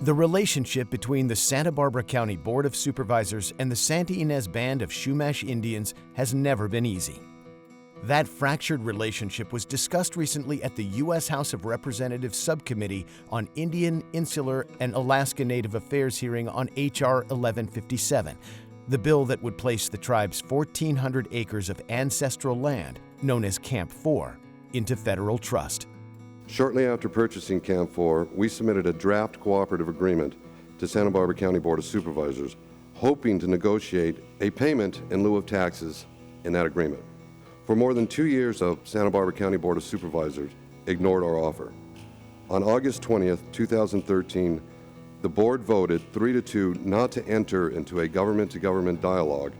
The relationship between the Santa Barbara County Board of Supervisors and the Santa Ynez Band of Chumash Indians has never been easy. That fractured relationship was discussed recently at the U.S. House of Representatives Subcommittee on Indian, Insular, and Alaska Native Affairs hearing on HR1157, the bill that would place the tribe's 1,400 acres of ancestral land, known as Camp 4, into federal trust. Shortly after purchasing Camp 4, we submitted a draft cooperative agreement to Santa Barbara County Board of Supervisors, hoping to negotiate a payment in lieu of taxes in that agreement. For more than 2 years, the Santa Barbara County Board of Supervisors ignored our offer. On August 20th, 2013, the board voted 3-2 not to enter into a government-to-government dialogue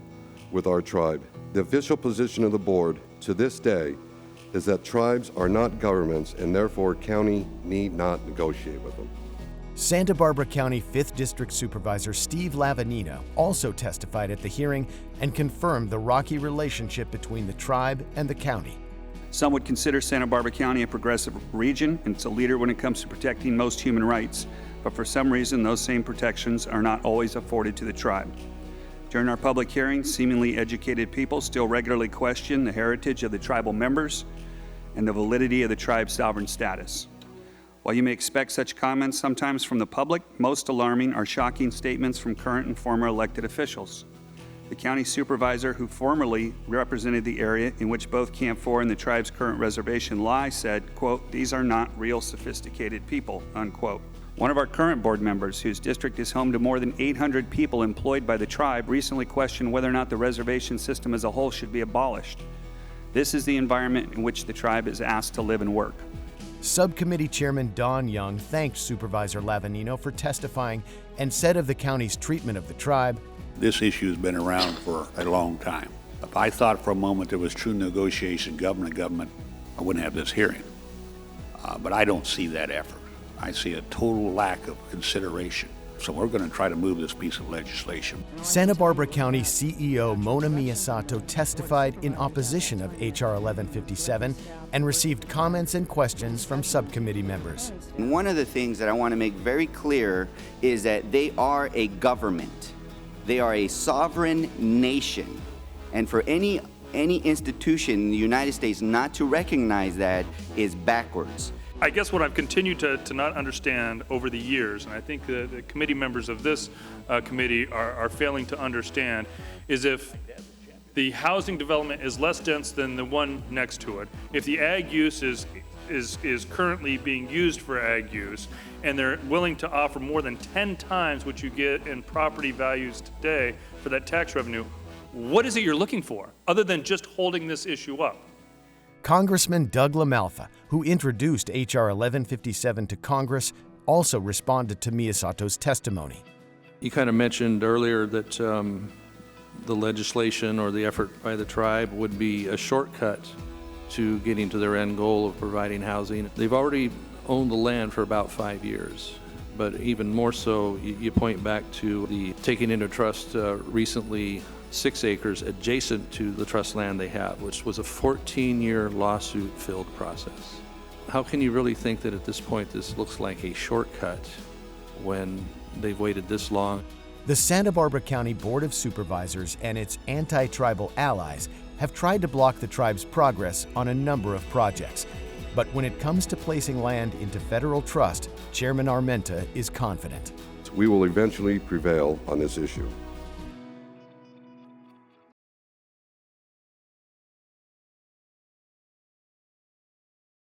with our tribe. The official position of the board to this day is that tribes are not governments and therefore county need not negotiate with them. Santa Barbara County 5th District Supervisor Steve Lavanino also testified at the hearing and confirmed the rocky relationship between the tribe and the county. Some would consider Santa Barbara County a progressive region, and it's a leader when it comes to protecting most human rights, but for some reason those same protections are not always afforded to the tribe. During our public hearings, seemingly educated people still regularly question the heritage of the tribal members and the validity of the tribe's sovereign status. While you may expect such comments sometimes from the public, most alarming are shocking statements from current and former elected officials. The county supervisor who formerly represented the area in which both Camp 4 and the tribe's current reservation lie said, quote, "These are not real sophisticated people," unquote. One of our current board members, whose district is home to more than 800 people employed by the tribe, recently questioned whether or not the reservation system as a whole should be abolished. This is the environment in which the tribe is asked to live and work. Subcommittee Chairman Don Young thanked Supervisor Lavanino for testifying and said of the county's treatment of the tribe, "This issue has been around for a long time. If I thought for a moment there was true negotiation, government to government, I wouldn't have this hearing. But I don't see that effort. I see a total lack of consideration. So we're going to try to move this piece of legislation." Santa Barbara County CEO Mona Miyasato testified in opposition of HR 1157 and received comments and questions from subcommittee members. One of the things that I want to make very clear is that they are a government. They are a sovereign nation. And for any institution in the United States not to recognize that is backwards. I guess what I've continued to not understand over the years, and I think the committee members of this committee are failing to understand, is if the housing development is less dense than the one next to it, if the ag use is currently being used for ag use, and they're willing to offer more than 10 times what you get in property values today for that tax revenue, what is it you're looking for, other than just holding this issue up? Congressman Doug LaMalfa, who introduced HR 1157 to Congress, also responded to Miyasato's testimony. You kind of mentioned earlier that the legislation or the effort by the tribe would be a shortcut to getting to their end goal of providing housing. They've already owned the land for about 5 years, but even more so, you point back to the taking into trust recently 6 acres adjacent to the trust land they have, which was a 14-year lawsuit-filled process. How can you really think that at this point this looks like a shortcut when they've waited this long? The Santa Barbara County Board of Supervisors and its anti-tribal allies have tried to block the tribe's progress on a number of projects. But when it comes to placing land into federal trust, Chairman Armenta is confident. We will eventually prevail on this issue.